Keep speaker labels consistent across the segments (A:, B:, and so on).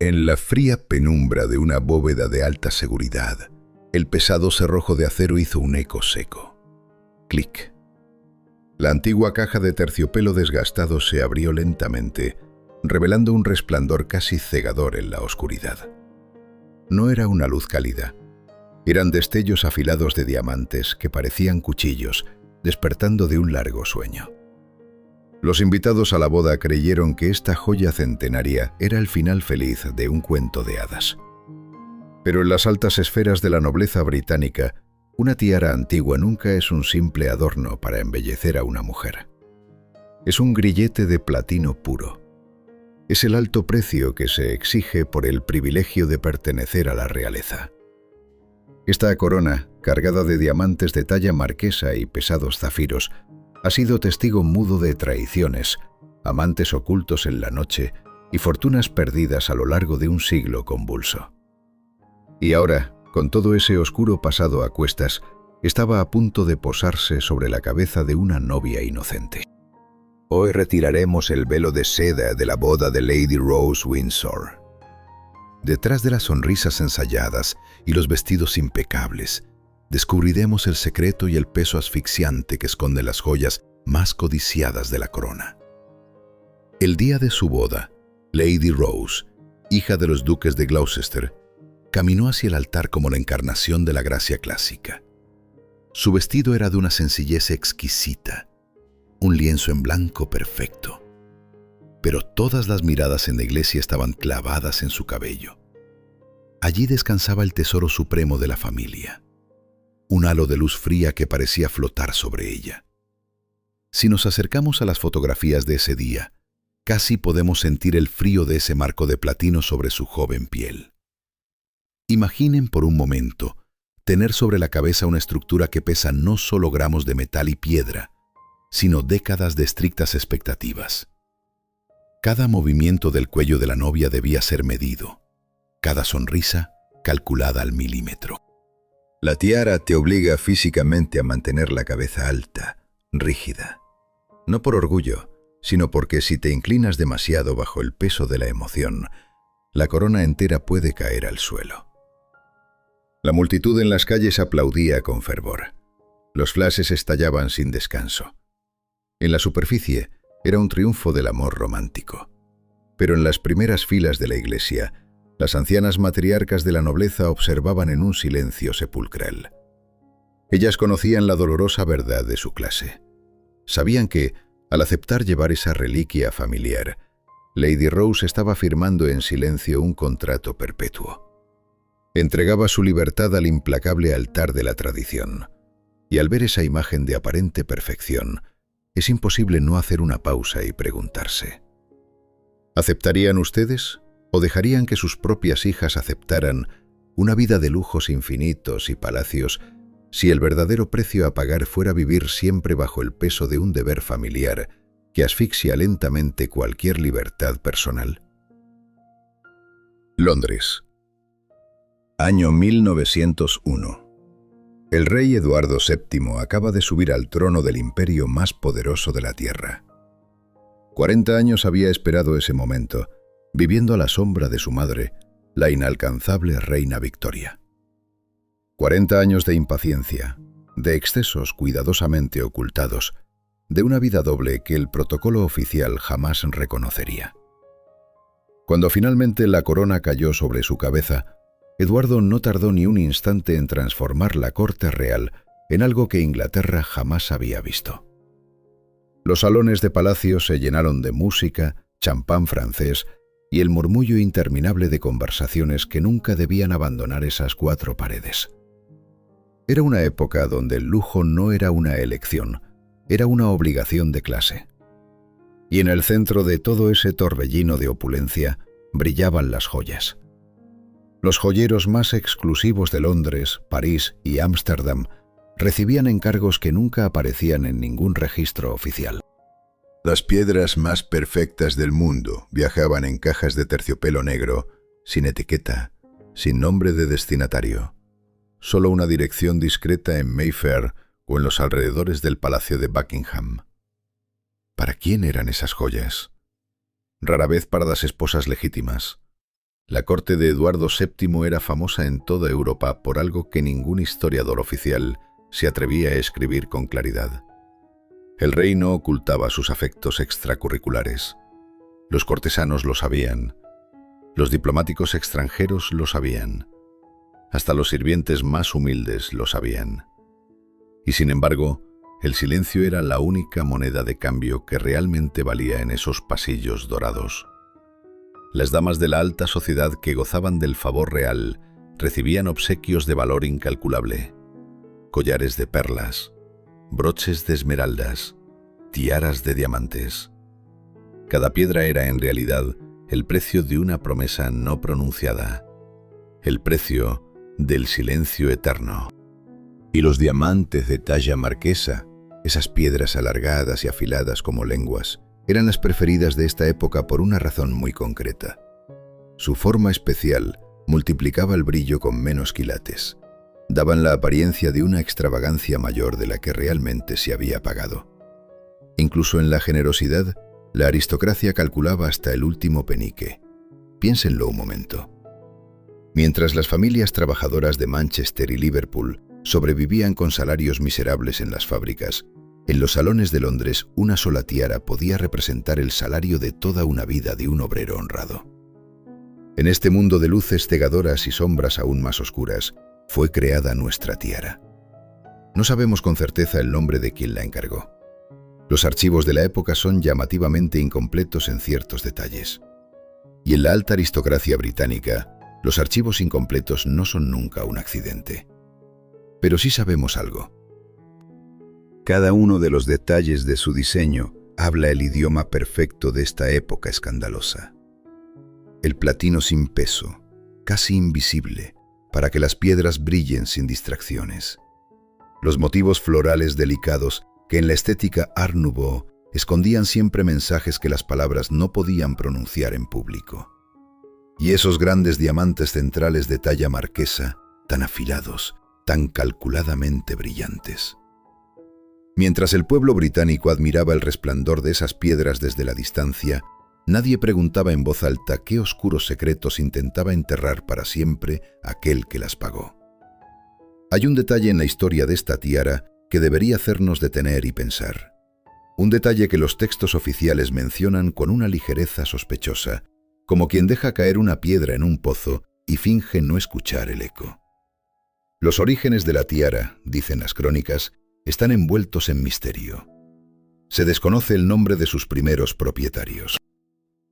A: En la fría penumbra de una bóveda de alta seguridad, el pesado cerrojo de acero hizo un eco seco. Clic. La antigua caja de terciopelo desgastado se abrió lentamente, revelando un resplandor casi cegador en la oscuridad. No era una luz cálida. Eran destellos afilados de diamantes que parecían cuchillos, despertando de un largo sueño. Los invitados a la boda creyeron que esta joya centenaria era el final feliz de un cuento de hadas. Pero en las altas esferas de la nobleza británica, una tiara antigua nunca es un simple adorno para embellecer a una mujer. Es un grillete de platino puro. Es el alto precio que se exige por el privilegio de pertenecer a la realeza. Esta corona, cargada de diamantes de talla marquesa y pesados zafiros, ha sido testigo mudo de traiciones, amantes ocultos en la noche y fortunas perdidas a lo largo de un siglo convulso. Y ahora, con todo ese oscuro pasado a cuestas, estaba a punto de posarse sobre la cabeza de una novia inocente. Hoy retiraremos el velo de seda de la boda de Lady Rose Windsor. Detrás de las sonrisas ensayadas y los vestidos impecables, descubriremos el secreto y el peso asfixiante que esconden las joyas más codiciadas de la corona. El día de su boda, Lady Rose, hija de los duques de Gloucester, caminó hacia el altar como la encarnación de la gracia clásica. Su vestido era de una sencillez exquisita, un lienzo en blanco perfecto. Pero todas las miradas en la iglesia estaban clavadas en su cabello. Allí descansaba el tesoro supremo de la familia, un halo de luz fría que parecía flotar sobre ella. Si nos acercamos a las fotografías de ese día, casi podemos sentir el frío de ese marco de platino sobre su joven piel. Imaginen por un momento tener sobre la cabeza una estructura que pesa no solo gramos de metal y piedra, sino décadas de estrictas expectativas. Cada movimiento del cuello de la novia debía ser medido, cada sonrisa calculada al milímetro. La tiara te obliga físicamente a mantener la cabeza alta, rígida. No por orgullo, sino porque si te inclinas demasiado bajo el peso de la emoción, la corona entera puede caer al suelo. La multitud en las calles aplaudía con fervor. Los flashes estallaban sin descanso. En la superficie era un triunfo del amor romántico. Pero en las primeras filas de la iglesia, las ancianas matriarcas de la nobleza observaban en un silencio sepulcral. Ellas conocían la dolorosa verdad de su clase. Sabían que, al aceptar llevar esa reliquia familiar, Lady Rose estaba firmando en silencio un contrato perpetuo. Entregaba su libertad al implacable altar de la tradición, y al ver esa imagen de aparente perfección, es imposible no hacer una pausa y preguntarse: ¿aceptarían ustedes o dejarían que sus propias hijas aceptaran una vida de lujos infinitos y palacios si el verdadero precio a pagar fuera vivir siempre bajo el peso de un deber familiar que asfixia lentamente cualquier libertad personal? Londres. Año 1901. El rey Eduardo VII acaba de subir al trono del imperio más poderoso de la tierra. 40 años había esperado ese momento, viviendo a la sombra de su madre, la inalcanzable reina Victoria. 40 años de impaciencia, de excesos cuidadosamente ocultados, de una vida doble que el protocolo oficial jamás reconocería. Cuando finalmente la corona cayó sobre su cabeza, Eduardo no tardó ni un instante en transformar la corte real en algo que Inglaterra jamás había visto. Los salones de palacio se llenaron de música, champán francés y el murmullo interminable de conversaciones que nunca debían abandonar esas cuatro paredes. Era una época donde el lujo no era una elección, era una obligación de clase. Y en el centro de todo ese torbellino de opulencia brillaban las joyas. Los joyeros más exclusivos de Londres, París y Ámsterdam recibían encargos que nunca aparecían en ningún registro oficial. Las piedras más perfectas del mundo viajaban en cajas de terciopelo negro, sin etiqueta, sin nombre de destinatario. Solo una dirección discreta en Mayfair o en los alrededores del Palacio de Buckingham. ¿Para quién eran esas joyas? Rara vez para las esposas legítimas. La corte de Eduardo VII era famosa en toda Europa por algo que ningún historiador oficial se atrevía a escribir con claridad. El rey no ocultaba sus afectos extracurriculares. Los cortesanos lo sabían. Los diplomáticos extranjeros lo sabían. Hasta los sirvientes más humildes lo sabían. Y sin embargo, el silencio era la única moneda de cambio que realmente valía en esos pasillos dorados. Las damas de la alta sociedad que gozaban del favor real recibían obsequios de valor incalculable: collares de perlas, broches de esmeraldas, tiaras de diamantes. Cada piedra era en realidad el precio de una promesa no pronunciada, el precio del silencio eterno. Y los diamantes de talla marquesa, esas piedras alargadas y afiladas como lenguas, eran las preferidas de esta época por una razón muy concreta. Su forma especial multiplicaba el brillo con menos quilates. Daban la apariencia de una extravagancia mayor de la que realmente se había pagado. Incluso en la generosidad, la aristocracia calculaba hasta el último penique. Piénsenlo un momento. Mientras las familias trabajadoras de Manchester y Liverpool sobrevivían con salarios miserables en las fábricas, en los salones de Londres una sola tiara podía representar el salario de toda una vida de un obrero honrado. En este mundo de luces cegadoras y sombras aún más oscuras, fue creada nuestra tiara. No sabemos con certeza el nombre de quien la encargó. Los archivos de la época son llamativamente incompletos en ciertos detalles. Y en la alta aristocracia británica, los archivos incompletos no son nunca un accidente. Pero sí sabemos algo. Cada uno de los detalles de su diseño habla el idioma perfecto de esta época escandalosa. El platino sin peso, casi invisible, para que las piedras brillen sin distracciones. Los motivos florales delicados que en la estética Art Nouveau escondían siempre mensajes que las palabras no podían pronunciar en público. Y esos grandes diamantes centrales de talla marquesa, tan afilados, tan calculadamente brillantes. Mientras el pueblo británico admiraba el resplandor de esas piedras desde la distancia, nadie preguntaba en voz alta qué oscuros secretos intentaba enterrar para siempre aquel que las pagó. Hay un detalle en la historia de esta tiara que debería hacernos detener y pensar. Un detalle que los textos oficiales mencionan con una ligereza sospechosa, como quien deja caer una piedra en un pozo y finge no escuchar el eco. Los orígenes de la tiara, dicen las crónicas, están envueltos en misterio. Se desconoce el nombre de sus primeros propietarios.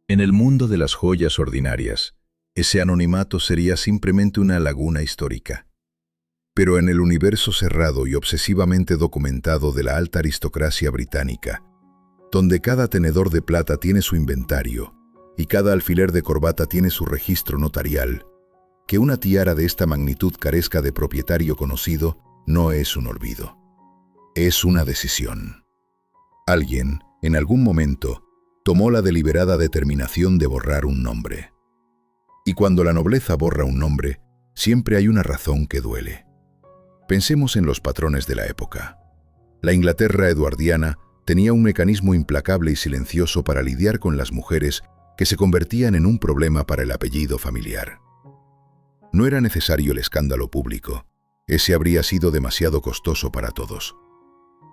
A: En el mundo de las joyas ordinarias, ese anonimato sería simplemente una laguna histórica. Pero en el universo cerrado y obsesivamente documentado de la alta aristocracia británica, donde cada tenedor de plata tiene su inventario y cada alfiler de corbata tiene su registro notarial, que una tiara de esta magnitud carezca de propietario conocido no es un olvido. Es una decisión. Alguien, en algún momento, tomó la deliberada determinación de borrar un nombre. Y cuando la nobleza borra un nombre, siempre hay una razón que duele. Pensemos en los patrones de la época. La Inglaterra eduardiana tenía un mecanismo implacable y silencioso para lidiar con las mujeres que se convertían en un problema para el apellido familiar. No era necesario el escándalo público. Ese habría sido demasiado costoso para todos.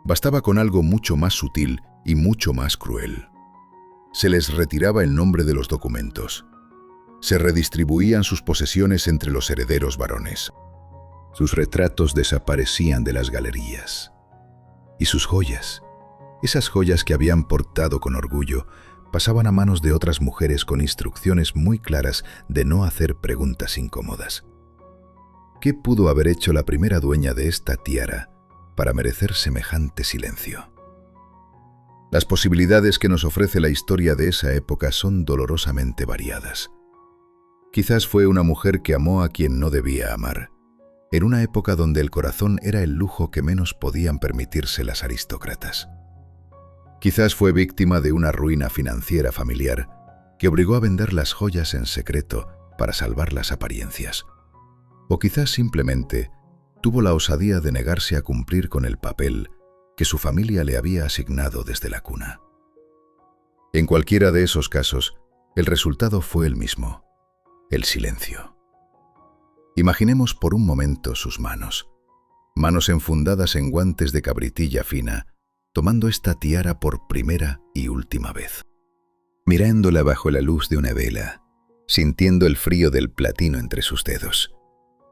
A: Bastaba con algo mucho más sutil y mucho más cruel. Se les retiraba el nombre de los documentos. Se redistribuían sus posesiones entre los herederos varones. Sus retratos desaparecían de las galerías. Y sus joyas, esas joyas que habían portado con orgullo, pasaban a manos de otras mujeres con instrucciones muy claras de no hacer preguntas incómodas. ¿Qué pudo haber hecho la primera dueña de esta tiara para merecer semejante silencio? Las posibilidades que nos ofrece la historia de esa época son dolorosamente variadas. Quizás fue una mujer que amó a quien no debía amar, en una época donde el corazón era el lujo que menos podían permitirse las aristócratas. Quizás fue víctima de una ruina financiera familiar que obligó a vender las joyas en secreto para salvar las apariencias. O quizás simplemente tuvo la osadía de negarse a cumplir con el papel que su familia le había asignado desde la cuna. En cualquiera de esos casos, el resultado fue el mismo. el silencio. Imaginemos por un momento sus manos enfundadas en guantes de cabritilla fina, tomando esta tiara por primera y última vez. Mirándola bajo la luz de una vela, sintiendo el frío del platino entre sus dedos,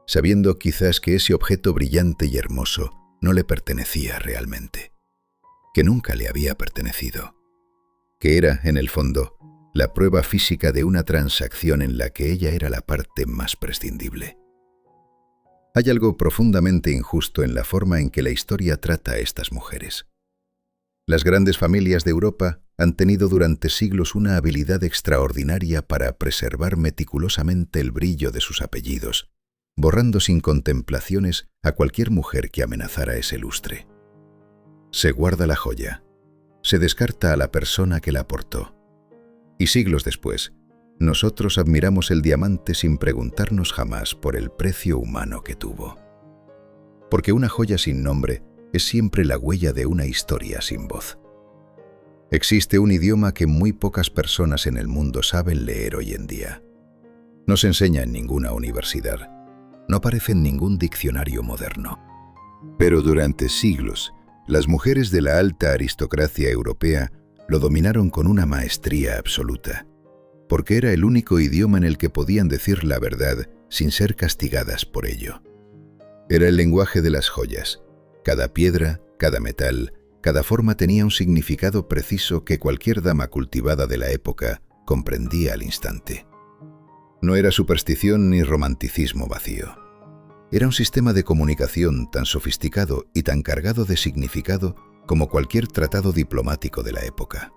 A: sabiendo quizás que ese objeto brillante y hermoso no le pertenecía realmente, que nunca le había pertenecido, que era, en el fondo, la prueba física de una transacción en la que ella era la parte más prescindible. Hay algo profundamente injusto en la forma en que la historia trata a estas mujeres. Las grandes familias de Europa han tenido durante siglos una habilidad extraordinaria para preservar meticulosamente el brillo de sus apellidos, borrando sin contemplaciones a cualquier mujer que amenazara ese lustre. Se guarda la joya, se descarta a la persona que la aportó, y siglos después, nosotros admiramos el diamante sin preguntarnos jamás por el precio humano que tuvo. Porque una joya sin nombre es siempre la huella de una historia sin voz. Existe un idioma que muy pocas personas en el mundo saben leer hoy en día. No se enseña en ninguna universidad, no aparece en ningún diccionario moderno. Pero durante siglos, las mujeres de la alta aristocracia europea lo dominaron con una maestría absoluta, porque era el único idioma en el que podían decir la verdad sin ser castigadas por ello. Era el lenguaje de las joyas. Cada piedra, cada metal, cada forma tenía un significado preciso que cualquier dama cultivada de la época comprendía al instante. No era superstición ni romanticismo vacío. Era un sistema de comunicación tan sofisticado y tan cargado de significado como cualquier tratado diplomático de la época.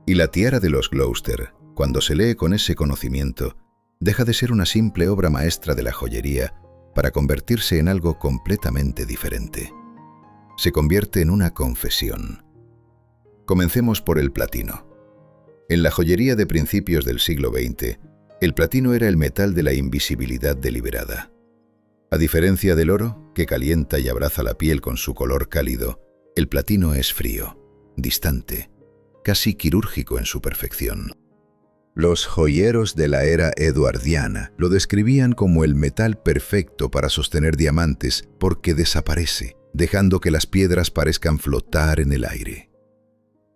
A: Y la tiara de los Gloucester, cuando se lee con ese conocimiento, deja de ser una simple obra maestra de la joyería para convertirse en algo completamente diferente. Se convierte en una confesión. Comencemos por el platino. En la joyería de principios del siglo XX, el platino era el metal de la invisibilidad deliberada. A diferencia del oro, que calienta y abraza la piel con su color cálido, el platino es frío, distante, casi quirúrgico en su perfección. Los joyeros de la era eduardiana lo describían como el metal perfecto para sostener diamantes porque desaparece, dejando que las piedras parezcan flotar en el aire.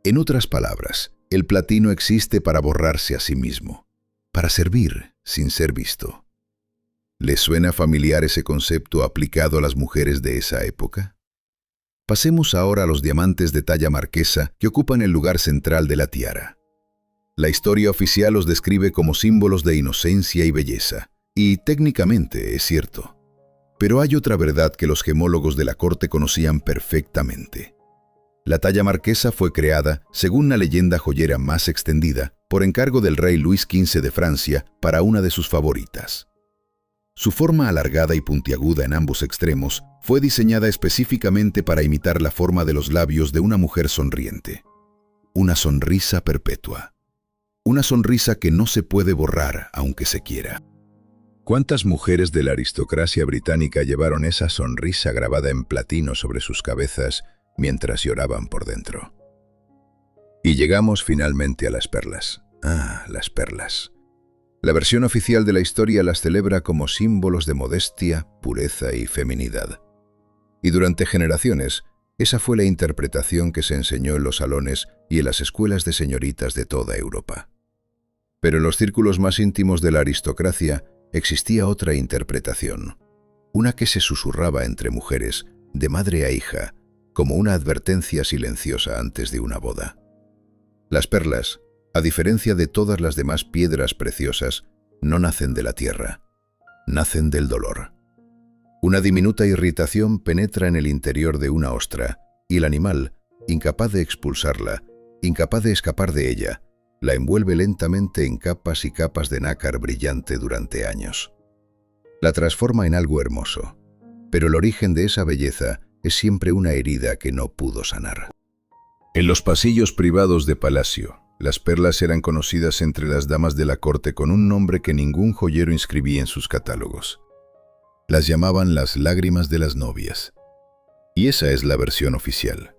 A: En otras palabras, el platino existe para borrarse a sí mismo, para servir sin ser visto. ¿Les suena familiar ese concepto aplicado a las mujeres de esa época? Pasemos ahora a los diamantes de talla marquesa que ocupan el lugar central de la tiara. La historia oficial los describe como símbolos de inocencia y belleza, y técnicamente es cierto. Pero hay otra verdad que los gemólogos de la corte conocían perfectamente. La talla marquesa fue creada, según la leyenda joyera más extendida, por encargo del rey Luis XV de Francia para una de sus favoritas. Su forma alargada y puntiaguda en ambos extremos fue diseñada específicamente para imitar la forma de los labios de una mujer sonriente. Una sonrisa perpetua. Una sonrisa que no se puede borrar aunque se quiera. ¿Cuántas mujeres de la aristocracia británica llevaron esa sonrisa grabada en platino sobre sus cabezas mientras lloraban por dentro? Y llegamos finalmente a las perlas. Las perlas. La versión oficial de la historia las celebra como símbolos de modestia, pureza y feminidad. Y durante generaciones, esa fue la interpretación que se enseñó en los salones y en las escuelas de señoritas de toda Europa. Pero en los círculos más íntimos de la aristocracia existía otra interpretación, una que se susurraba entre mujeres, de madre a hija, como una advertencia silenciosa antes de una boda. Las perlas, a diferencia de todas las demás piedras preciosas, no nacen de la tierra, nacen del dolor. Una diminuta irritación penetra en el interior de una ostra, y el animal, incapaz de expulsarla, incapaz de escapar de ella, la envuelve lentamente en capas y capas de nácar brillante durante años. La transforma en algo hermoso, pero el origen de esa belleza es siempre una herida que no pudo sanar. En los pasillos privados de palacio, las perlas eran conocidas entre las damas de la corte con un nombre que ningún joyero inscribía en sus catálogos. Las llamaban las lágrimas de las novias. Y esa es la versión oficial.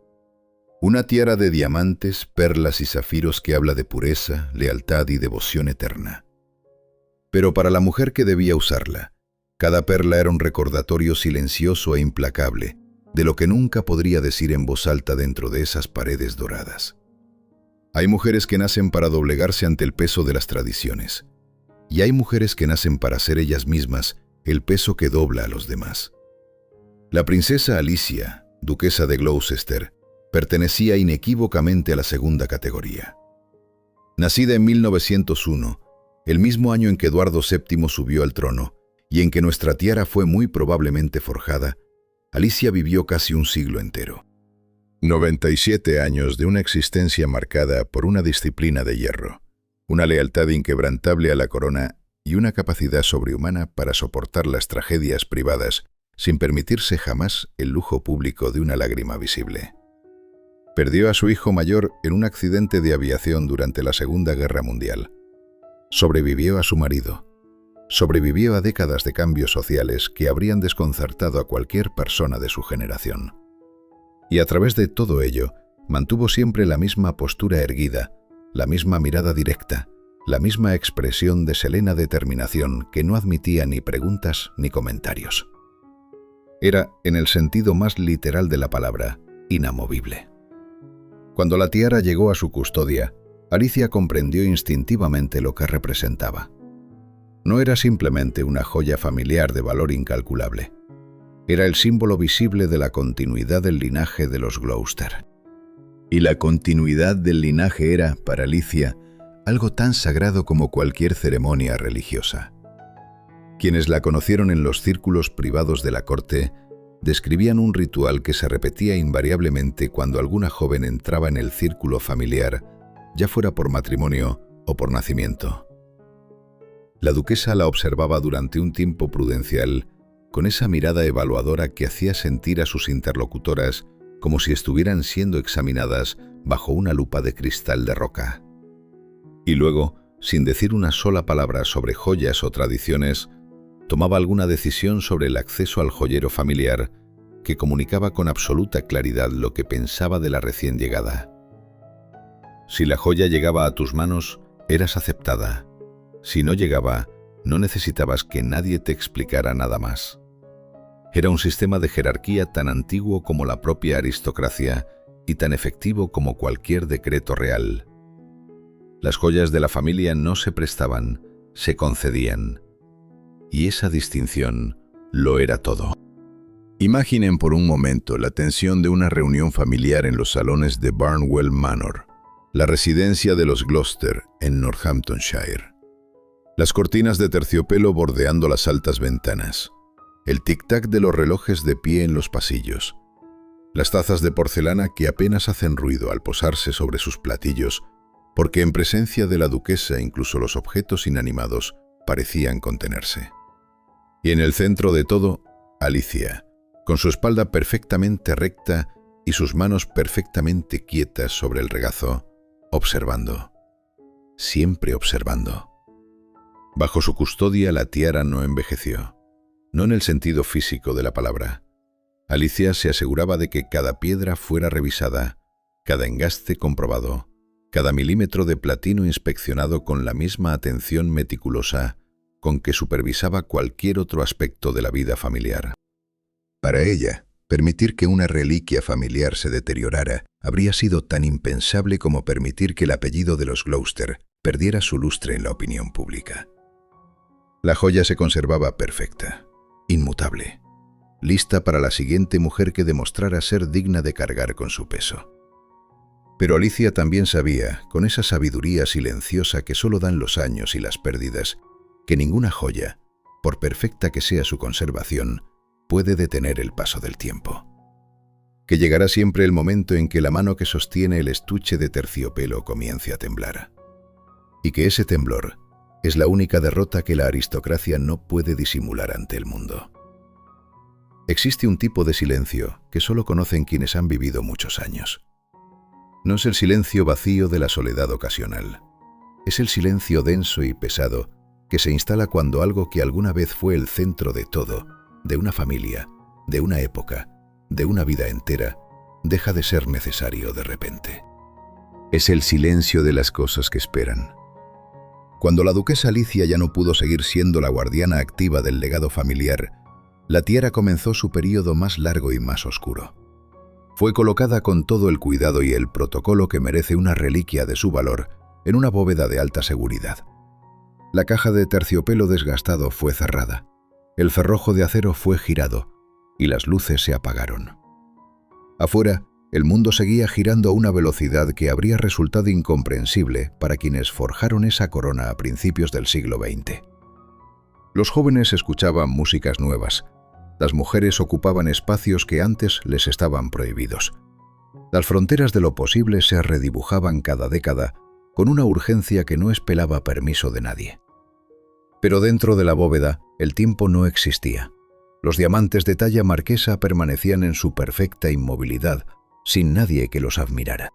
A: Una tiara de diamantes, perlas y zafiros que habla de pureza, lealtad y devoción eterna. Pero para la mujer que debía usarla, cada perla era un recordatorio silencioso e implacable de lo que nunca podría decir en voz alta dentro de esas paredes doradas. Hay mujeres que nacen para doblegarse ante el peso de las tradiciones, y hay mujeres que nacen para ser ellas mismas el peso que dobla a los demás. La princesa Alicia, duquesa de Gloucester, pertenecía inequívocamente a la segunda categoría. Nacida en 1901, el mismo año en que Eduardo VII subió al trono y en que nuestra tiara fue muy probablemente forjada, Alicia vivió casi un siglo entero. 97 años de una existencia marcada por una disciplina de hierro, una lealtad inquebrantable a la corona y una capacidad sobrehumana para soportar las tragedias privadas sin permitirse jamás el lujo público de una lágrima visible. Perdió a su hijo mayor en un accidente de aviación durante la Segunda Guerra Mundial. Sobrevivió a su marido. Sobrevivió a décadas de cambios sociales que habrían desconcertado a cualquier persona de su generación. Y a través de todo ello, mantuvo siempre la misma postura erguida, la misma mirada directa, la misma expresión de serena determinación que no admitía ni preguntas ni comentarios. Era, en el sentido más literal de la palabra, inamovible. Cuando la tiara llegó a su custodia, Alicia comprendió instintivamente lo que representaba. No era simplemente una joya familiar de valor incalculable. Era el símbolo visible de la continuidad del linaje de los Gloucester. Y la continuidad del linaje era, para Alicia, algo tan sagrado como cualquier ceremonia religiosa. Quienes la conocieron en los círculos privados de la corte describían un ritual que se repetía invariablemente cuando alguna joven entraba en el círculo familiar, ya fuera por matrimonio o por nacimiento. La duquesa la observaba durante un tiempo prudencial, con esa mirada evaluadora que hacía sentir a sus interlocutoras como si estuvieran siendo examinadas bajo una lupa de cristal de roca. Y luego, sin decir una sola palabra sobre joyas o tradiciones, tomaba alguna decisión sobre el acceso al joyero familiar, que comunicaba con absoluta claridad lo que pensaba de la recién llegada. Si la joya llegaba a tus manos, eras aceptada. Si no llegaba, no necesitabas que nadie te explicara nada más. Era un sistema de jerarquía tan antiguo como la propia aristocracia y tan efectivo como cualquier decreto real. Las joyas de la familia no se prestaban, se concedían. Y esa distinción lo era todo. Imaginen por un momento la tensión de una reunión familiar en los salones de Barnwell Manor, la residencia de los Gloucester en Northamptonshire. Las cortinas de terciopelo bordeando las altas ventanas, el tic-tac de los relojes de pie en los pasillos, las tazas de porcelana que apenas hacen ruido al posarse sobre sus platillos, porque en presencia de la duquesa incluso los objetos inanimados parecían contenerse. Y en el centro de todo, Alicia, con su espalda perfectamente recta y sus manos perfectamente quietas sobre el regazo, observando, siempre observando. Bajo su custodia la tiara no envejeció, no en el sentido físico de la palabra. Alicia se aseguraba de que cada piedra fuera revisada, cada engaste comprobado, cada milímetro de platino inspeccionado con la misma atención meticulosa con que supervisaba cualquier otro aspecto de la vida familiar. Para ella, permitir que una reliquia familiar se deteriorara habría sido tan impensable como permitir que el apellido de los Gloucester perdiera su lustre en la opinión pública. La joya se conservaba perfecta, inmutable, lista para la siguiente mujer que demostrara ser digna de cargar con su peso. Pero Alicia también sabía, con esa sabiduría silenciosa que solo dan los años y las pérdidas, que ninguna joya, por perfecta que sea su conservación, puede detener el paso del tiempo. Que llegará siempre el momento en que la mano que sostiene el estuche de terciopelo comience a temblar. Y que ese temblor es la única derrota que la aristocracia no puede disimular ante el mundo. Existe un tipo de silencio que solo conocen quienes han vivido muchos años. No es el silencio vacío de la soledad ocasional. Es el silencio denso y pesado que se instala cuando algo que alguna vez fue el centro de todo, de una familia, de una época, de una vida entera, deja de ser necesario de repente. Es el silencio de las cosas que esperan. Cuando la duquesa Alicia ya no pudo seguir siendo la guardiana activa del legado familiar, la tiara comenzó su período más largo y más oscuro. Fue colocada con todo el cuidado y el protocolo que merece una reliquia de su valor en una bóveda de alta seguridad. La caja de terciopelo desgastado fue cerrada, el cerrojo de acero fue girado y las luces se apagaron. Afuera, el mundo seguía girando a una velocidad que habría resultado incomprensible para quienes forjaron esa corona a principios del siglo XX. Los jóvenes escuchaban músicas nuevas, las mujeres ocupaban espacios que antes les estaban prohibidos. Las fronteras de lo posible se redibujaban cada década con una urgencia que no esperaba permiso de nadie. Pero dentro de la bóveda, el tiempo no existía. Los diamantes de talla marquesa permanecían en su perfecta inmovilidad, sin nadie que los admirara.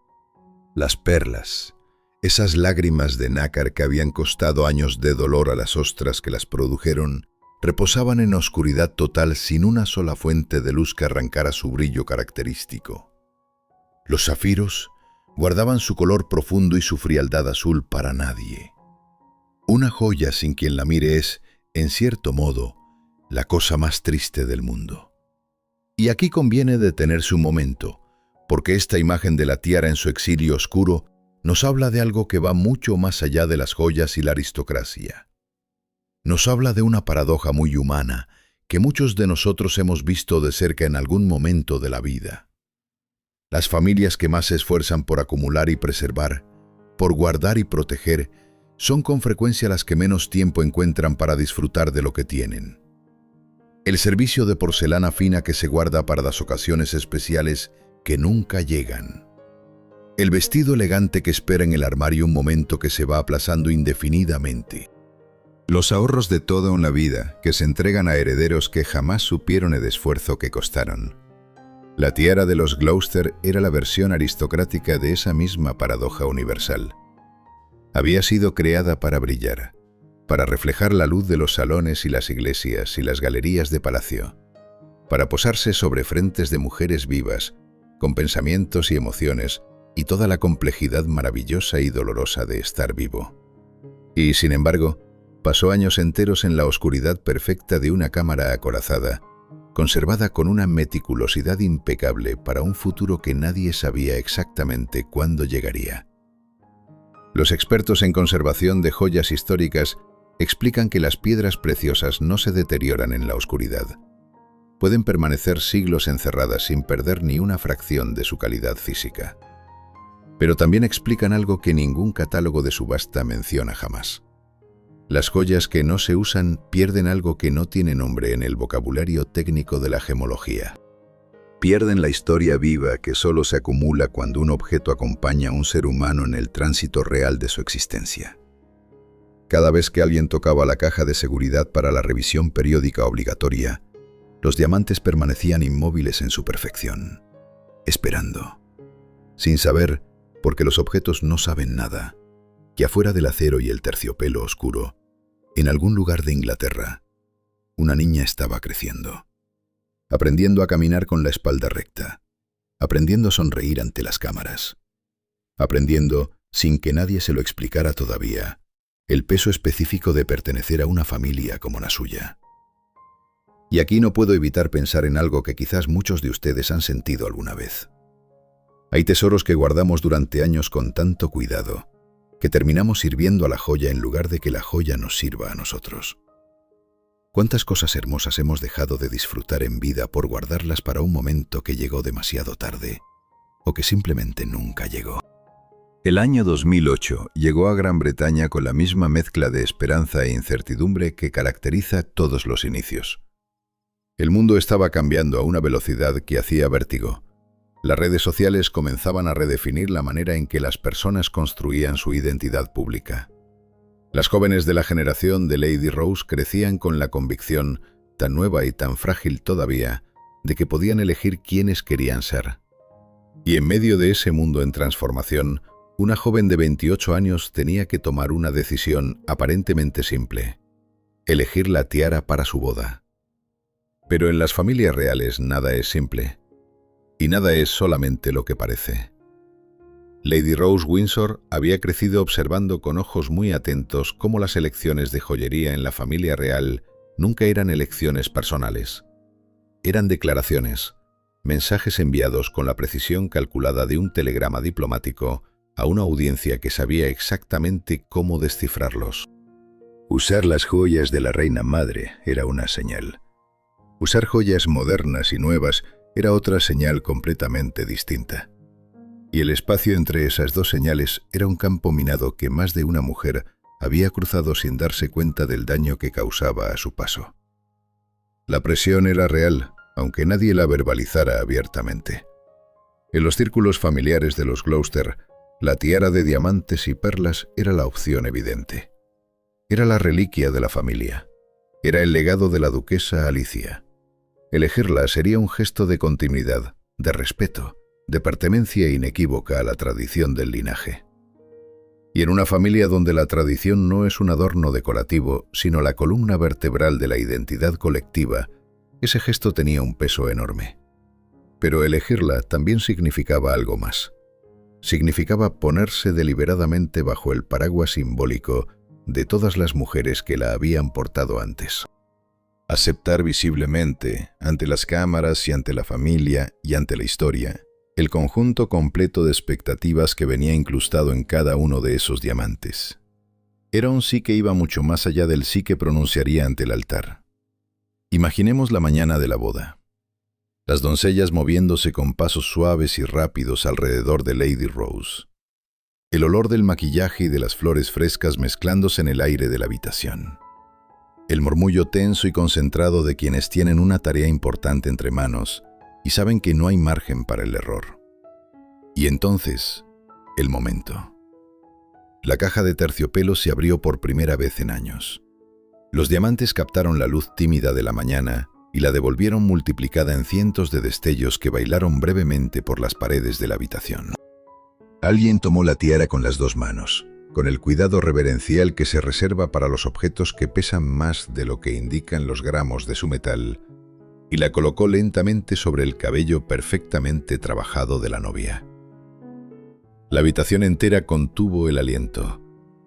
A: Las perlas, esas lágrimas de nácar que habían costado años de dolor a las ostras que las produjeron, reposaban en oscuridad total sin una sola fuente de luz que arrancara su brillo característico. Los zafiros guardaban su color profundo y su frialdad azul para nadie. Una joya sin quien la mire es, en cierto modo, la cosa más triste del mundo. Y aquí conviene detenerse un momento, porque esta imagen de la tiara en su exilio oscuro nos habla de algo que va mucho más allá de las joyas y la aristocracia. Nos habla de una paradoja muy humana que muchos de nosotros hemos visto de cerca en algún momento de la vida. Las familias que más se esfuerzan por acumular y preservar, por guardar y proteger, son con frecuencia las que menos tiempo encuentran para disfrutar de lo que tienen. El servicio de porcelana fina que se guarda para las ocasiones especiales que nunca llegan. El vestido elegante que espera en el armario un momento que se va aplazando indefinidamente. Los ahorros de toda una vida que se entregan a herederos que jamás supieron el esfuerzo que costaron. La tiara de los Gloucester era la versión aristocrática de esa misma paradoja universal. Había sido creada para brillar, para reflejar la luz de los salones y las iglesias y las galerías de palacio, para posarse sobre frentes de mujeres vivas, con pensamientos y emociones y toda la complejidad maravillosa y dolorosa de estar vivo. Y, sin embargo, pasó años enteros en la oscuridad perfecta de una cámara acorazada, conservada con una meticulosidad impecable para un futuro que nadie sabía exactamente cuándo llegaría. Los expertos en conservación de joyas históricas explican que las piedras preciosas no se deterioran en la oscuridad. Pueden permanecer siglos encerradas sin perder ni una fracción de su calidad física. Pero también explican algo que ningún catálogo de subasta menciona jamás. Las joyas que no se usan pierden algo que no tiene nombre en el vocabulario técnico de la gemología. Pierden la historia viva que solo se acumula cuando un objeto acompaña a un ser humano en el tránsito real de su existencia. Cada vez que alguien tocaba la caja de seguridad para la revisión periódica obligatoria, los diamantes permanecían inmóviles en su perfección, esperando, sin saber, porque los objetos no saben nada, que afuera del acero y el terciopelo oscuro, en algún lugar de Inglaterra, una niña estaba creciendo, aprendiendo a caminar con la espalda recta, aprendiendo a sonreír ante las cámaras, aprendiendo, sin que nadie se lo explicara todavía, el peso específico de pertenecer a una familia como la suya. Y aquí no puedo evitar pensar en algo que quizás muchos de ustedes han sentido alguna vez. Hay tesoros que guardamos durante años con tanto cuidado, que terminamos sirviendo a la joya en lugar de que la joya nos sirva a nosotros. ¿Cuántas cosas hermosas hemos dejado de disfrutar en vida por guardarlas para un momento que llegó demasiado tarde, o que simplemente nunca llegó? El año 2008 llegó a Gran Bretaña con la misma mezcla de esperanza e incertidumbre que caracteriza todos los inicios. El mundo estaba cambiando a una velocidad que hacía vértigo. Las redes sociales comenzaban a redefinir la manera en que las personas construían su identidad pública. Las jóvenes de la generación de Lady Rose crecían con la convicción, tan nueva y tan frágil todavía, de que podían elegir quiénes querían ser. Y en medio de ese mundo en transformación, una joven de 28 años tenía que tomar una decisión aparentemente simple: elegir la tiara para su boda. Pero en las familias reales nada es simple. Y nada es solamente lo que parece. Lady Rose Windsor había crecido observando con ojos muy atentos cómo las elecciones de joyería en la familia real nunca eran elecciones personales. Eran declaraciones, mensajes enviados con la precisión calculada de un telegrama diplomático a una audiencia que sabía exactamente cómo descifrarlos.
B: Usar las joyas de la reina madre era una señal. Usar joyas modernas y nuevas era otra señal completamente distinta. Y el espacio entre esas dos señales era un campo minado que más de una mujer había cruzado sin darse cuenta del daño que causaba a su paso. La presión era real, aunque nadie la verbalizara abiertamente. En los círculos familiares de los Gloucester, la tiara de diamantes y perlas era la opción evidente. Era la reliquia de la familia. Era el legado de la duquesa Alicia. Elegirla sería un gesto de continuidad, de respeto, de pertenencia inequívoca a la tradición del linaje. Y en una familia donde la tradición no es un adorno decorativo, sino la columna vertebral de la identidad colectiva, ese gesto tenía un peso enorme. Pero elegirla también significaba algo más. Significaba ponerse deliberadamente bajo el paraguas simbólico de todas las mujeres que la habían portado antes. Aceptar visiblemente, ante las cámaras y ante la familia y ante la historia, el conjunto completo de expectativas que venía incrustado en cada uno de esos diamantes. Era un sí que iba mucho más allá del sí que pronunciaría ante el altar. Imaginemos la mañana de la boda. Las doncellas moviéndose con pasos suaves y rápidos alrededor de Lady Rose. El olor del maquillaje y de las flores frescas mezclándose en el aire de la habitación. El murmullo tenso y concentrado de quienes tienen una tarea importante entre manos y saben que no hay margen para el error. Y entonces, el momento. La caja de terciopelo se abrió por primera vez en años. Los diamantes captaron la luz tímida de la mañana y la devolvieron multiplicada en cientos de destellos que bailaron brevemente por las paredes de la habitación. Alguien tomó la tiara con las dos manos, con el cuidado reverencial que se reserva para los objetos que pesan más de lo que indican los gramos de su metal, y la colocó lentamente sobre el cabello perfectamente trabajado de la novia. La habitación entera contuvo el aliento.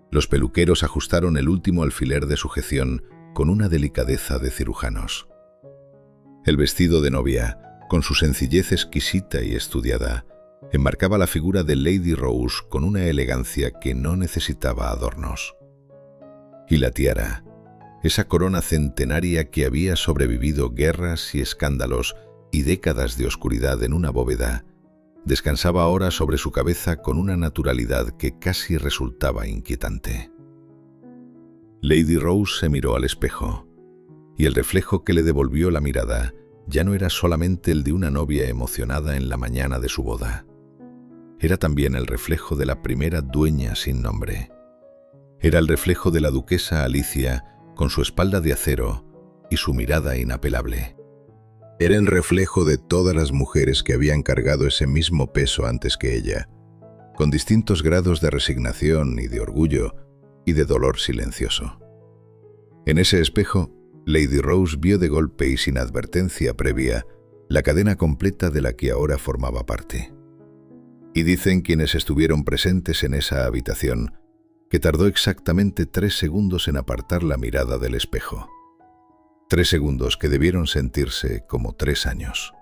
B: Los peluqueros ajustaron el último alfiler de sujeción con una delicadeza de cirujanos. El vestido de novia, con su sencillez exquisita y estudiada, enmarcaba la figura de Lady Rose con una elegancia que no necesitaba adornos. Y la tiara, esa corona centenaria que había sobrevivido guerras y escándalos y décadas de oscuridad en una bóveda, descansaba ahora sobre su cabeza con una naturalidad que casi resultaba inquietante. Lady Rose se miró al espejo, y el reflejo que le devolvió la mirada ya no era solamente el de una novia emocionada en la mañana de su boda. Era también el reflejo de la primera dueña sin nombre. Era el reflejo de la duquesa Alicia con su espalda de acero y su mirada inapelable. Era el reflejo de todas las mujeres que habían cargado ese mismo peso antes que ella, con distintos grados de resignación y de orgullo y de dolor silencioso. En ese espejo, Lady Rose vio de golpe y sin advertencia previa la cadena completa de la que ahora formaba parte. Y dicen quienes estuvieron presentes en esa habitación que tardó exactamente 3 segundos en apartar la mirada del espejo. 3 segundos que debieron sentirse como 3 años.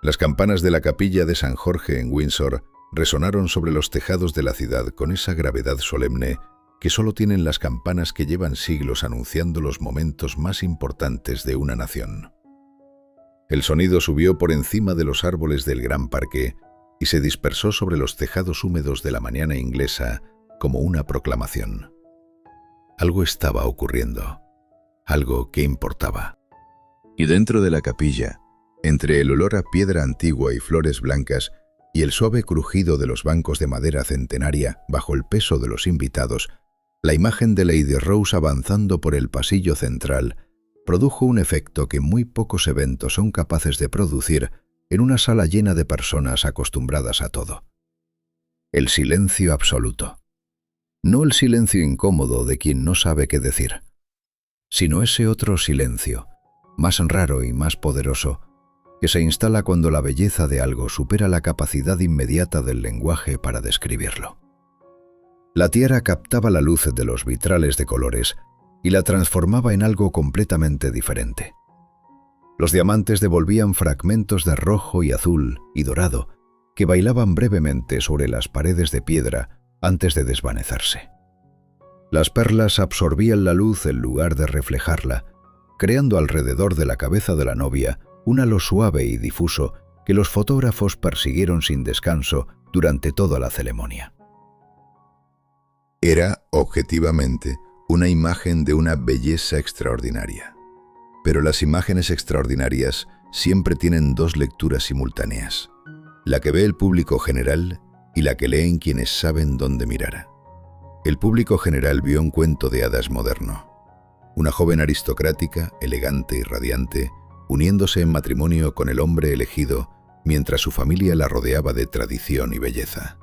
B: Las campanas de la capilla de San Jorge en Windsor resonaron sobre los tejados de la ciudad con esa gravedad solemne que solo tienen las campanas que llevan siglos anunciando los momentos más importantes de una nación. El sonido subió por encima de los árboles del gran parque y se dispersó sobre los tejados húmedos de la mañana inglesa como una proclamación. Algo estaba ocurriendo, algo que importaba. Y dentro de la capilla, entre el olor a piedra antigua y flores blancas y el suave crujido de los bancos de madera centenaria bajo el peso de los invitados, la imagen de Lady Rose avanzando por el pasillo central produjo un efecto que muy pocos eventos son capaces de producir en una sala llena de personas acostumbradas a todo. El silencio absoluto. No el silencio incómodo de quien no sabe qué decir, sino ese otro silencio, más raro y más poderoso,
A: que se instala cuando la belleza de algo supera la capacidad inmediata del lenguaje para describirlo. La tiara captaba la luz de los vitrales de colores y la transformaba en algo completamente diferente. Los diamantes devolvían fragmentos de rojo y azul y dorado que bailaban brevemente sobre las paredes de piedra antes de desvanecerse. Las perlas absorbían la luz en lugar de reflejarla, creando alrededor de la cabeza de la novia un halo suave y difuso que los fotógrafos persiguieron sin descanso durante toda la ceremonia.
B: Era, objetivamente, una imagen de una belleza extraordinaria. Pero las imágenes extraordinarias siempre tienen dos lecturas simultáneas, la que ve el público general y la que leen quienes saben dónde mirar. El público general vio un cuento de hadas moderno. Una joven aristocrática, elegante y radiante, uniéndose en matrimonio con el hombre elegido, mientras su familia la rodeaba de tradición y belleza.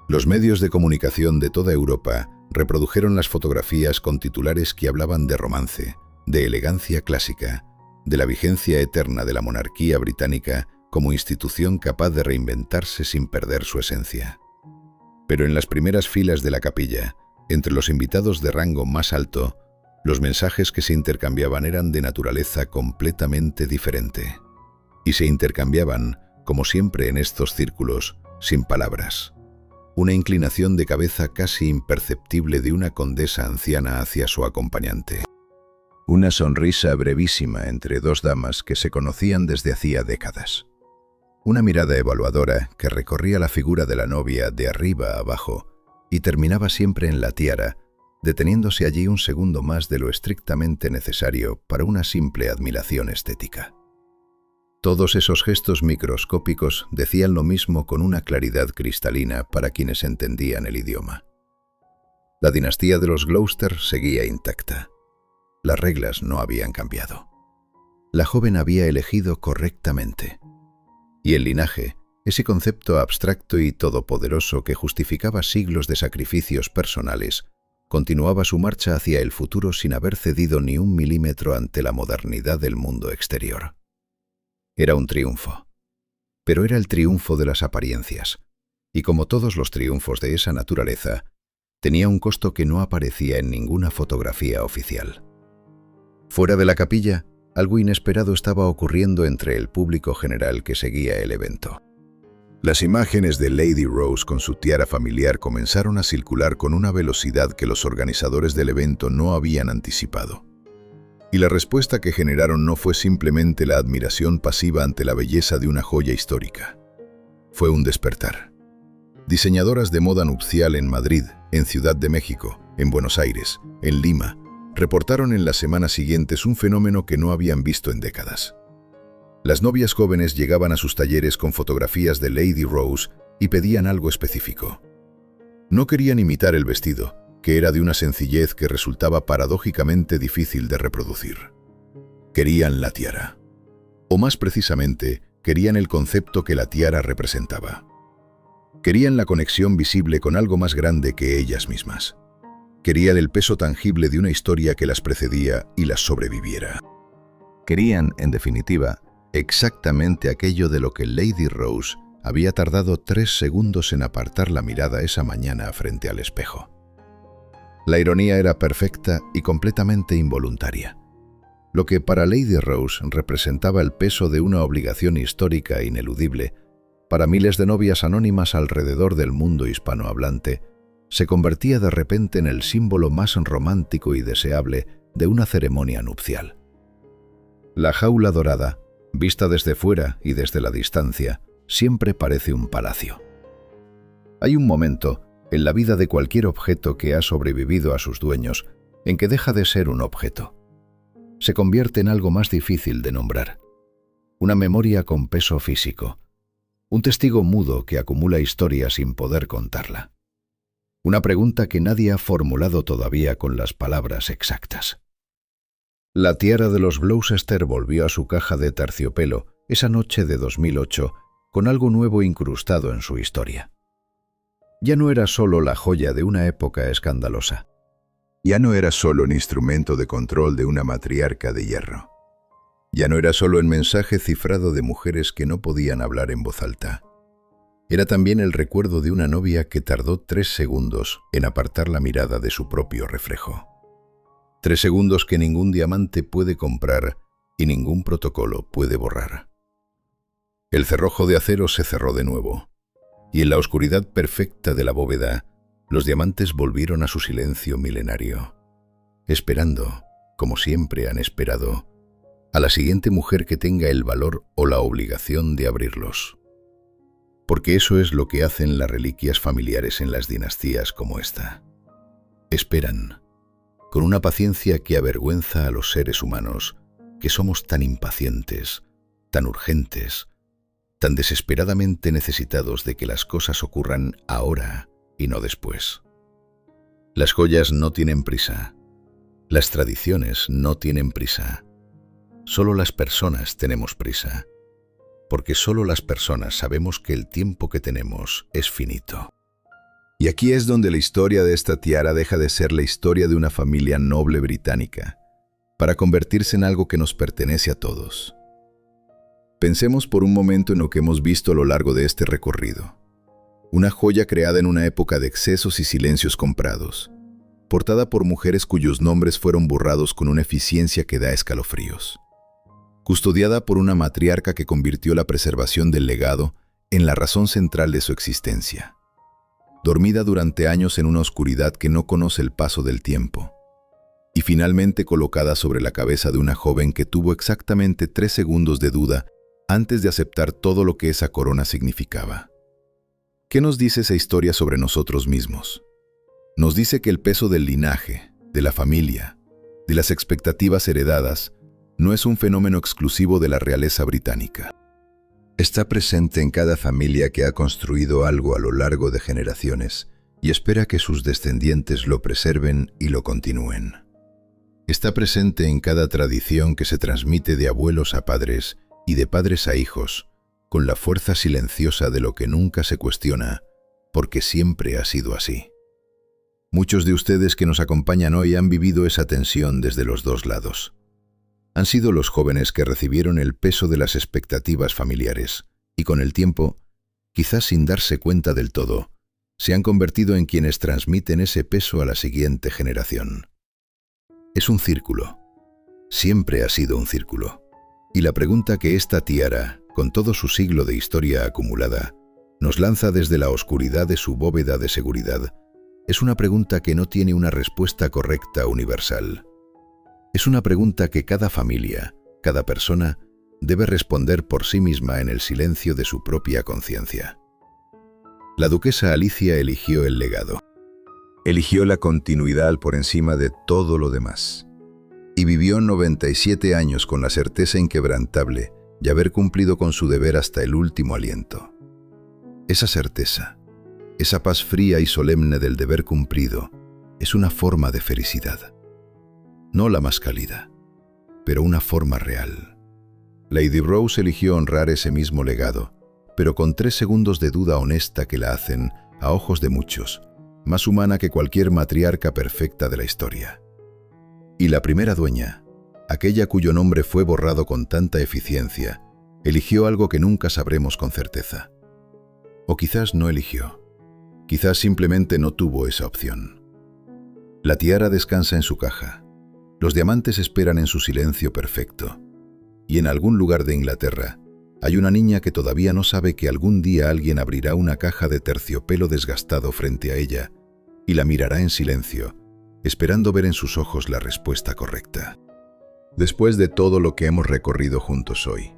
B: Los medios de comunicación de toda Europa reprodujeron las fotografías con titulares que hablaban de romance, de elegancia clásica, de la vigencia eterna de la monarquía británica como institución capaz de reinventarse sin perder su esencia. Pero en las primeras filas de la capilla, entre los invitados de rango más alto, los mensajes que se intercambiaban eran de naturaleza completamente diferente. Y se intercambiaban, como siempre en estos círculos, sin palabras. Una inclinación de cabeza casi imperceptible de una condesa anciana hacia su acompañante. Una sonrisa brevísima entre dos damas que se conocían desde hacía décadas. Una mirada evaluadora que recorría la figura de la novia de arriba a abajo y terminaba siempre en la tiara, deteniéndose allí un segundo más de lo estrictamente necesario para una simple admiración estética. Todos esos gestos microscópicos decían lo mismo con una claridad cristalina para quienes entendían el idioma. La dinastía de los Gloucester seguía intacta. Las reglas no habían cambiado. La joven había elegido correctamente. Y el linaje, ese concepto abstracto y todopoderoso que justificaba siglos de sacrificios personales, continuaba su marcha hacia el futuro sin haber cedido ni un milímetro ante la modernidad del mundo exterior. Era un triunfo, pero era el triunfo de las apariencias, y como todos los triunfos de esa naturaleza, tenía un costo que no aparecía en ninguna fotografía oficial. Fuera de la capilla, algo inesperado estaba ocurriendo entre el público general que seguía el evento. Las imágenes de Lady Rose con su tiara familiar comenzaron a circular con una velocidad que los organizadores del evento no habían anticipado. Y la respuesta que generaron no fue simplemente la admiración pasiva ante la belleza de una joya histórica. Fue un despertar. Diseñadoras de moda nupcial en Madrid, en Ciudad de México, en Buenos Aires, en Lima, reportaron en las semanas siguientes un fenómeno que no habían visto en décadas. Las novias jóvenes llegaban a sus talleres con fotografías de Lady Rose y pedían algo específico. No querían imitar el vestido, que era de una sencillez que resultaba paradójicamente difícil de reproducir. Querían la tiara. O más precisamente, querían el concepto que la tiara representaba. Querían la conexión visible con algo más grande que ellas mismas. Querían el peso tangible de una historia que las precedía y las sobreviviera. Querían, en definitiva, exactamente aquello de lo que Lady Rose había tardado 3 segundos en apartar la mirada esa mañana frente al espejo. La ironía era perfecta y completamente involuntaria. Lo que para Lady Rose representaba el peso de una obligación histórica ineludible, para miles de novias anónimas alrededor del mundo hispanohablante, se convertía de repente en el símbolo más romántico y deseable de una ceremonia nupcial. La jaula dorada, vista desde fuera y desde la distancia, siempre parece un palacio. Hay un momento en la vida de cualquier objeto que ha sobrevivido a sus dueños en que deja de ser un objeto. Se convierte en algo más difícil de nombrar. Una memoria con peso físico. Un testigo mudo que acumula historia sin poder contarla. Una pregunta que nadie ha formulado todavía con las palabras exactas. La tiara de los Gloucester volvió a su caja de terciopelo esa noche de 2008 con algo nuevo incrustado en su historia. Ya no era solo la joya de una época escandalosa. Ya no era solo un instrumento de control de una matriarca de hierro. Ya no era solo el mensaje cifrado de mujeres que no podían hablar en voz alta. Era también el recuerdo de una novia que tardó 3 segundos en apartar la mirada de su propio reflejo. 3 segundos que ningún diamante puede comprar y ningún protocolo puede borrar. El cerrojo de acero se cerró de nuevo, y en la oscuridad perfecta de la bóveda, los diamantes volvieron a su silencio milenario, esperando, como siempre han esperado, a la siguiente mujer que tenga el valor o la obligación de abrirlos. Porque eso es lo que hacen las reliquias familiares en las dinastías como esta. Esperan, con una paciencia que avergüenza a los seres humanos, que somos tan impacientes, tan urgentes, tan desesperadamente necesitados de que las cosas ocurran ahora y no después. Las joyas no tienen prisa. Las tradiciones no tienen prisa. Solo las personas tenemos prisa, porque solo las personas sabemos que el tiempo que tenemos es finito. Y aquí es donde la historia de esta tiara deja de ser la historia de una familia noble británica, para convertirse en algo que nos pertenece a todos. Pensemos por un momento en lo que hemos visto a lo largo de este recorrido. Una joya creada en una época de excesos y silencios comprados, portada por mujeres cuyos nombres fueron borrados con una eficiencia que da escalofríos. Custodiada por una matriarca que convirtió la preservación del legado en la razón central de su existencia. Dormida durante años en una oscuridad que no conoce el paso del tiempo. Y finalmente colocada sobre la cabeza de una joven que tuvo exactamente 3 segundos de duda antes de aceptar todo lo que esa corona significaba. ¿Qué nos dice esa historia sobre nosotros mismos? Nos dice que el peso del linaje, de la familia, de las expectativas heredadas, no es un fenómeno exclusivo de la realeza británica. Está presente en cada familia que ha construido algo a lo largo de generaciones y espera que sus descendientes lo preserven y lo continúen. Está presente en cada tradición que se transmite de abuelos a padres y de padres a hijos, con la fuerza silenciosa de lo que nunca se cuestiona, porque siempre ha sido así. Muchos de ustedes que nos acompañan hoy han vivido esa tensión desde los 2 lados. Han sido los jóvenes que recibieron el peso de las expectativas familiares y con el tiempo, quizás sin darse cuenta del todo, se han convertido en quienes transmiten ese peso a la siguiente generación. Es un círculo. Siempre ha sido un círculo. Y la pregunta que esta tiara, con todo su siglo de historia acumulada, nos lanza desde la oscuridad de su bóveda de seguridad, es una pregunta que no tiene una respuesta correcta universal. Es una pregunta que cada familia, cada persona, debe responder por sí misma en el silencio de su propia conciencia. La duquesa Alicia eligió el legado. Eligió la continuidad por encima de todo lo demás. Y vivió 97 años con la certeza inquebrantable de haber cumplido con su deber hasta el último aliento. Esa certeza, esa paz fría y solemne del deber cumplido, es una forma de felicidad. No la más cálida, pero una forma real. Lady Rose eligió honrar ese mismo legado, pero con 3 segundos de duda honesta que la hacen, a ojos de muchos, más humana que cualquier matriarca perfecta de la historia. Y la primera dueña, aquella cuyo nombre fue borrado con tanta eficiencia, eligió algo que nunca sabremos con certeza. O quizás no eligió. Quizás simplemente no tuvo esa opción. La tiara descansa en su caja. Los diamantes esperan en su silencio perfecto. Y en algún lugar de Inglaterra, hay una niña que todavía no sabe que algún día alguien abrirá una caja de terciopelo desgastado frente a ella y la mirará en silencio, esperando ver en sus ojos la respuesta correcta. Después de todo lo que hemos recorrido juntos hoy,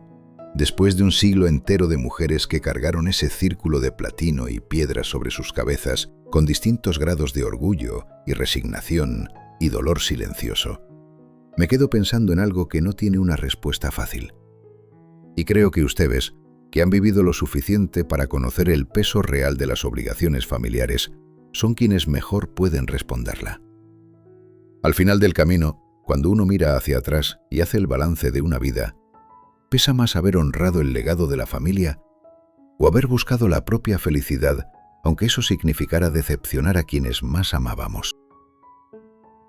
B: después de un siglo entero de mujeres que cargaron ese círculo de platino y piedras sobre sus cabezas con distintos grados de orgullo y resignación y dolor silencioso, me quedo pensando en algo que no tiene una respuesta fácil. Y creo que ustedes, que han vivido lo suficiente para conocer el peso real de las obligaciones familiares, son quienes mejor pueden responderla. Al final del camino, cuando uno mira hacia atrás y hace el balance de una vida, ¿pesa más haber honrado el legado de la familia o haber buscado la propia felicidad, aunque eso significara decepcionar a quienes más amábamos?